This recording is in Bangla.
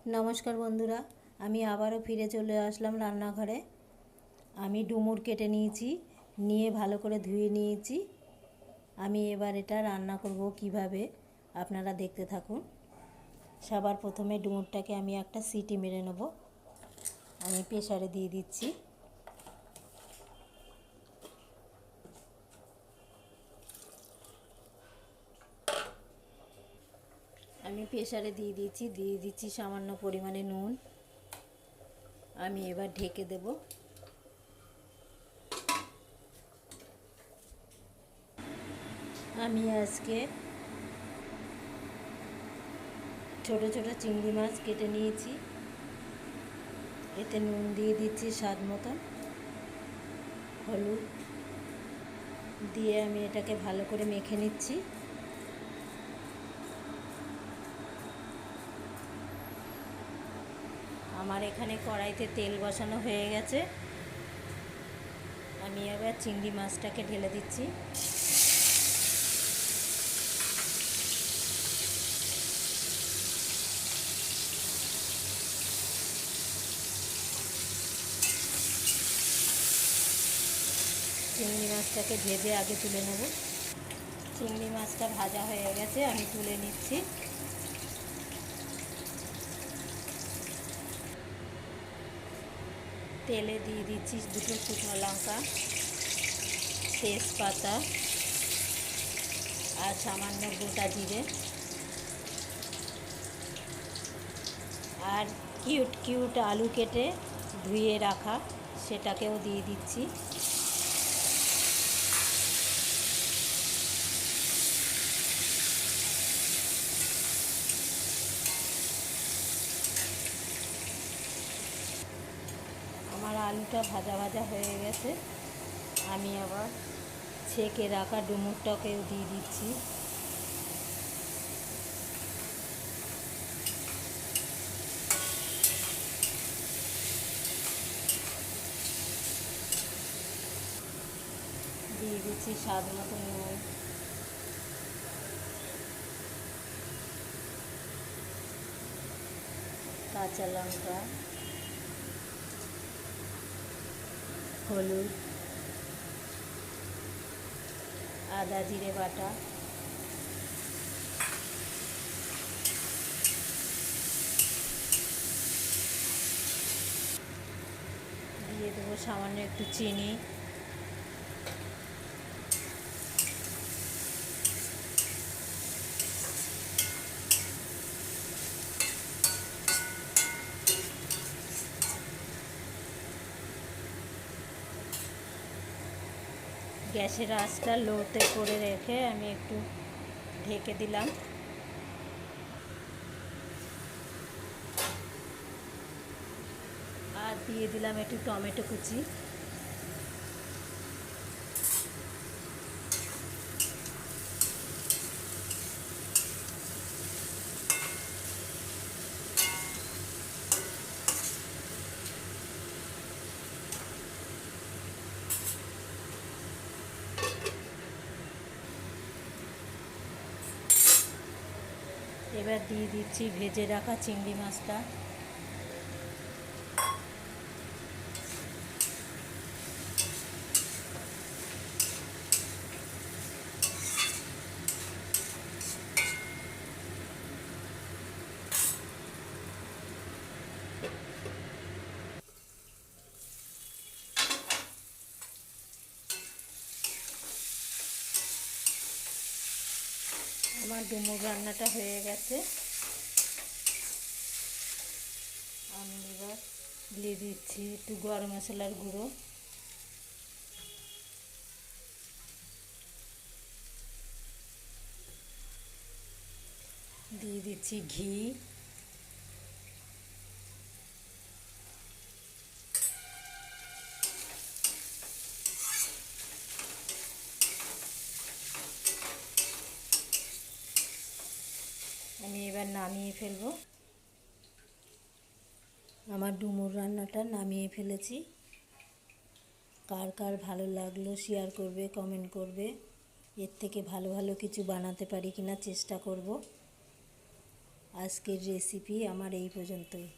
নমস্কার বন্ধুরা, আমি আবারও ফিরে চলে আসলাম রান্নাঘরে। আমি ডুমুর কেটে নিয়েছি, নিয়ে ভালো করে ধুয়ে নিয়েছি। আমি এবার এটা রান্না করব কিভাবে, আপনারা দেখতে থাকুন। সবার প্রথমে ডুমুরটাকে আমি একটা সিটি মেরে নেব। আমি প্রেসারে দিয়ে দিচ্ছি। আমি প্রেসারে দিয়ে দিচ্ছি সামান্য পরিমাণে নুন। আমি এবার ঢেকে দেব। আমি আজকে ছোট ছোট চিংড়ি মাছ কেটে নিয়েছি। এতে নুন দিয়ে দিচ্ছি স্বাদ মতন, হলুদ দিয়ে আমি এটাকে ভালো করে মেখে নিচ্ছি। আমার এখানে কড়াইতে তেল বসানো হয়ে গেছে। আমি এবার চিংড়ি মাছটাকে ঢেলে দিচ্ছি। চিংড়ি মাছটাকে ভেজে আগে তুলে নেব। চিংড়ি মাছটা ভাজা হয়ে গেছে, আমি তুলে নিচ্ছি। তেলে দিয়ে দিচ্ছি দুটো শুকনো লঙ্কা, তেজপাতা আর সামান্য গোটা জিরে, আর কিউট কিউট আলু কেটে ধুয়ে রাখা সেটাকেও দিয়ে দিচ্ছি। আমার আলুটা ভাজা ভাজা হয়ে গেছে। আমি আবার ছেঁকে রাখা ডুমুরটাকেও দিয়ে দিচ্ছি। দিয়ে দিচ্ছি স্বাদ মতো নুন, কাঁচা লঙ্কা, হলুদ, আদা জিরে বাটা, দিয়ে দেবো সামান্য একটু চিনি। গ্যাসের আঁচটা লোতে করে রেখে আমি একটু ঢেকে দিলাম। আর দিয়ে দিলাম একটু টমেটো কুচি। এবার দিয়ে দিচ্ছি ভেজে রাখা চিংড়ি মাছটা। আমার ডুমুর রান্নাটা হয়ে গেছে। আমি এবার দিয়ে দিচ্ছি একটু গরম মশলার গুঁড়ো, দিয়ে দিচ্ছি ঘি, আমি এবার নামিয়ে ফেলবো। আমার ডুমুর রান্নাটা নামিয়ে ফেলেছি। কার কার ভালো লাগলো শেয়ার করবে, কমেন্ট করবে। এর থেকে ভালো ভালো কিছু বানাতে পারি কিনা চেষ্টা করব। আজকের রেসিপি আমার এই পর্যন্তই।